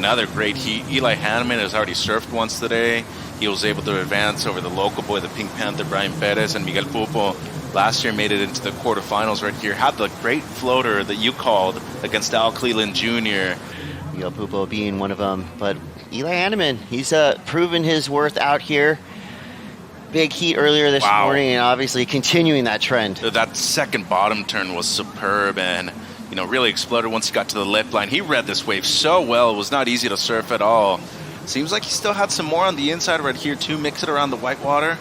another great heat. Eli Hanneman has already surfed once today. He was able to advance over the local boy, the Pink Panther, Brian Perez, and Miguel Pupo. Last year made it into the quarterfinals right here. Had the great floater that you called against Al Cleland Jr. Miguel Pupo being one of them. But Eli Hanneman, he's proven his worth out here. Big heat earlier this morning, and obviously continuing that trend. That second bottom turn was superb, and really exploded once he got to the lip line. He read this wave so well. It was not easy to surf at all. Seems like he still had some more on the inside right here too. Mix it around the whitewater,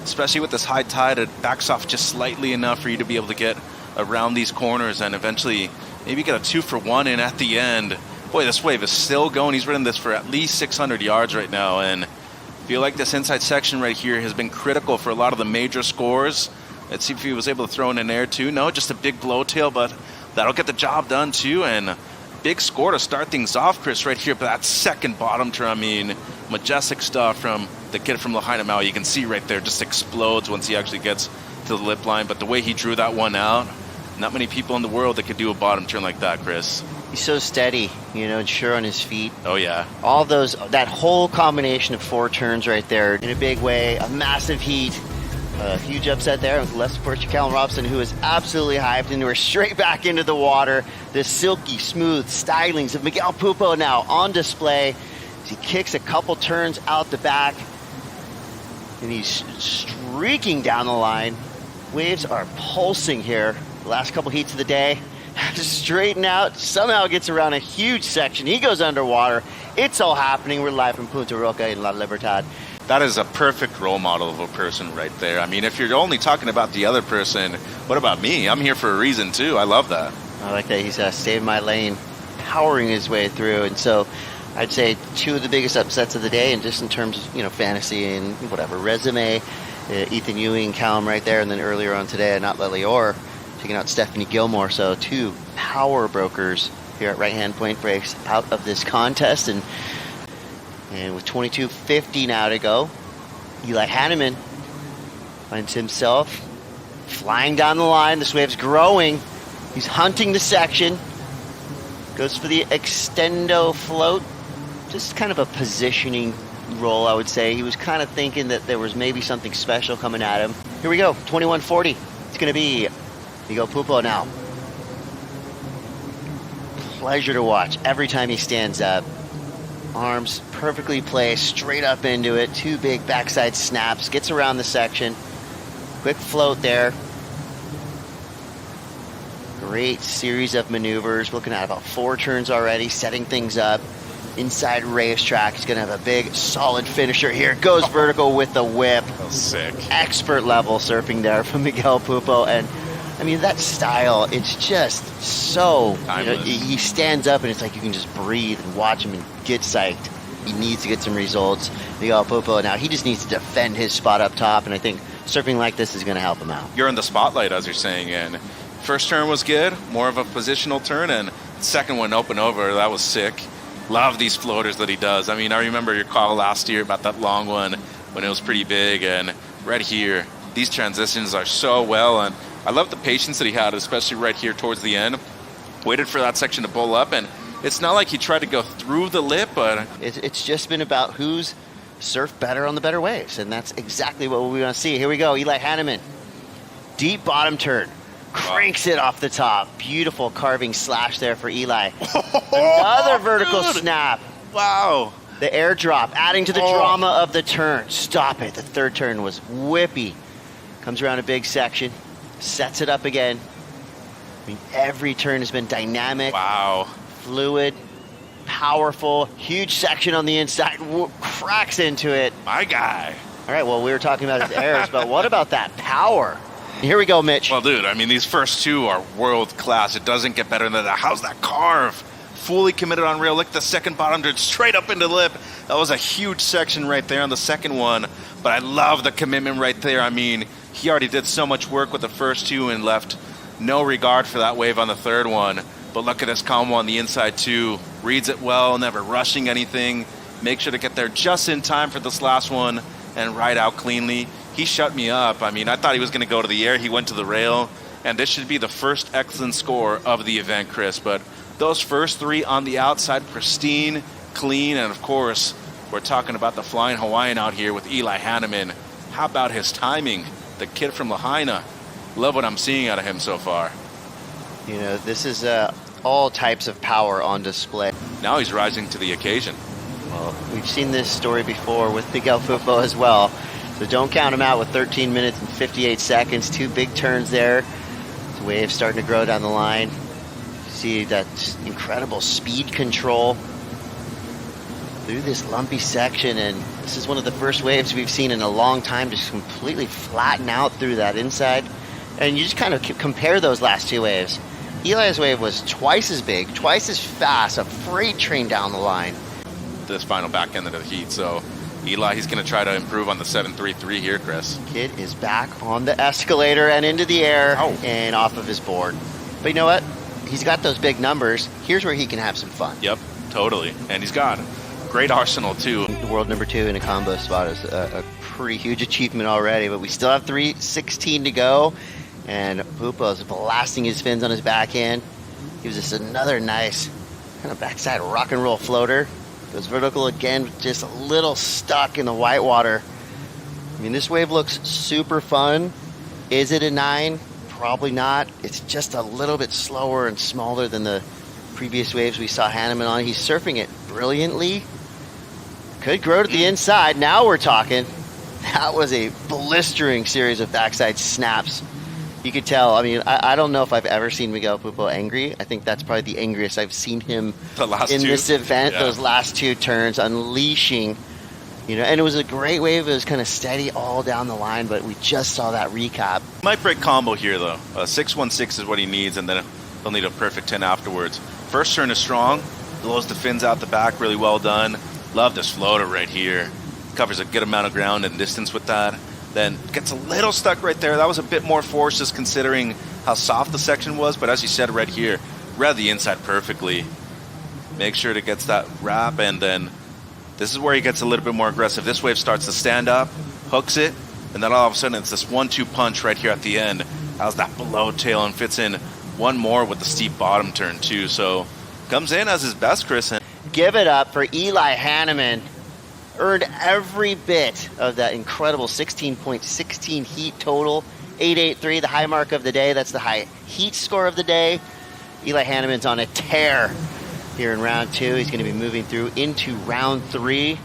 especially with this high tide. It backs off just slightly enough for you to be able to get around these corners and eventually maybe get a 2-for-1 in at the end. Boy, this wave is still going. He's ridden this for at least 600 yards right now, and I feel like this inside section right here has been critical for a lot of the major scores. Let's see if he was able to throw in an air too. No, just a big blowtail, but that'll get the job done too. And big score to start things off, Chris, right here. But that second bottom turn, I mean, majestic stuff from the kid from Lahaina Maui. You can see right there, just explodes once he actually gets to the lip line. But the way he drew that one out, not many people in the world that could do a bottom turn like that, Chris. He's so steady, and sure on his feet. Oh, yeah. All that whole combination of 4 turns right there in a big way, a massive heat. A huge upset there with left support Callum Robson, who is absolutely hyped into her straight back into the water. The silky, smooth stylings of Miguel Pupo now on display as he kicks a couple turns out the back. And he's streaking down the line. Waves are pulsing here. The last couple heats of the day. Straighten out, somehow gets around a huge section. He goes underwater. It's all happening. We're live from Punta Roca in La Libertad. That is a perfect role model of a person right there. I mean, if you're only talking about the other person, what about me? I'm here for a reason too. I love that. I like that. He's saving my lane, powering his way through. And so I'd say 2 of the biggest upsets of the day, and just in terms of, fantasy and whatever, resume, Ethan Ewing, Callum right there, and then earlier on today, not Lely Orr, taking out Stephanie Gilmore. So 2 power brokers here at Right Hand Point Breaks out of this contest. And with 22:50 now to go, Eli Hanneman finds himself flying down the line. This wave's growing. He's hunting the section. Goes for the extendo float. Just kind of a positioning roll, I would say. He was kind of thinking that there was maybe something special coming at him. Here we go, 21:40. It's going to be Miguel Pupo now. Pleasure to watch every time he stands up. Arms perfectly placed, straight up into it. 2 big backside snaps. Gets around the section. Quick float there. Great series of maneuvers. Looking at about 4 turns already, setting things up. Inside racetrack. He's going to have a big, solid finisher here. Goes vertical with the whip. That was sick. Expert level surfing there from Miguel Pupo. And I mean, that style, it's just so, he stands up and it's like you can just breathe and watch him and get psyched. He needs to get some results. Miguel Pupo, now he just needs to defend his spot up top, and I think surfing like this is going to help him out. You're in the spotlight, as you're saying, and first turn was good, more of a positional turn, and second one open over, that was sick. Love these floaters that he does. I mean, I remember your call last year about that long one when it was pretty big, and right here, these transitions are so well, and I love the patience that he had, especially right here towards the end. Waited for that section to pull up, and it's not like he tried to go through the lip, but it's just been about who's surfed better on the better waves, and that's exactly what we want to see. Here we go, Eli Hanneman. Deep bottom turn. Cranks it off the top. Beautiful carving slash there for Eli. Another vertical snap. Wow. The airdrop, adding to the drama of the turn. Stop it. The third turn was whippy. Comes around a big section. Sets it up again. I mean, every turn has been dynamic. Wow. Fluid. Powerful. Huge section on the inside. Cracks into it. My guy. All right, well, we were talking about his airs, but what about that power? Here we go, Mitch. Well, dude, I mean, these first 2 are world class. It doesn't get better than that. How's that carve? Fully committed on rail. Look, the second bottom turn straight up into lip. That was a huge section right there on the second one. But I love the commitment right there. I mean, he already did so much work with the first 2 and left no regard for that wave on the third one. But look at this combo on the inside too. Reads it well, never rushing anything. Make sure to get there just in time for this last one and ride out cleanly. He shut me up. I mean, I thought he was going to go to the air. He went to the rail. And this should be the first excellent score of the event, Chris. But Those first 3 on the outside, pristine, clean, and of course, we're talking about the flying Hawaiian out here with Eli Hanneman. How about his timing? The kid from Lahaina. Love what I'm seeing out of him so far. You know, this is all types of power on display. Now he's rising to the occasion. Well, we've seen this story before with Miguel Pupo as well. So don't count him out with 13 minutes and 58 seconds. 2 big turns there. The wave's starting to grow down the line. See that incredible speed control through this lumpy section, and this is one of the first waves we've seen in a long time just completely flatten out through that inside. And you just kind of compare those last 2 waves. Eli's wave was twice as big, twice as fast, a freight train down the line. This final back end of the heat, so Eli, he's going to try to improve on the 7.33 here, Chris. Kid is back on the escalator and into the air and off of his board. But you know what? He's got those big numbers. Here's where he can have some fun. Yep, totally. And he's got great arsenal, too. The world number 2 in a combo spot is a pretty huge achievement already, but we still have 3:16 to go. And Pupo is blasting his fins on his backhand. Gives us another nice kind of backside rock and roll floater. Goes vertical again, just a little stuck in the white water. I mean, this wave looks super fun. Is it a 9? Probably not. It's just a little bit slower and smaller than the previous waves we saw Hanneman on. He's surfing it brilliantly. Could grow to the inside. Now we're talking. That was a blistering series of backside snaps. You could tell. I mean, I don't know if I've ever seen Miguel Pupo angry. I think that's probably the angriest I've seen him in this event. Yeah. Those last 2 turns, unleashing. You know, and it was a great wave. It was kind of steady all down the line, but we just saw that recap. Might break combo here, though. 6.16 is what he needs, and then he'll need a perfect 10 afterwards. First turn is strong. Blows the fins out the back, really well done. Love this floater right here. Covers a good amount of ground and distance with that. Then gets a little stuck right there. That was a bit more force just considering how soft the section was, but as you said right here, read the inside perfectly. Make sure it gets that wrap, and then this is where he gets a little bit more aggressive. This wave starts to stand up, hooks it, and then all of a sudden it's this 1-2 punch right here at the end. How's that below tail and fits in one more with the steep bottom turn too. So comes in as his best, Chris. Give it up for Eli Hanneman. Earned every bit of that incredible 16.16 heat total. 883, the high mark of the day. That's the high heat score of the day. Eli Hanneman's on a tear here in round 2. He's going to be moving through into round 3.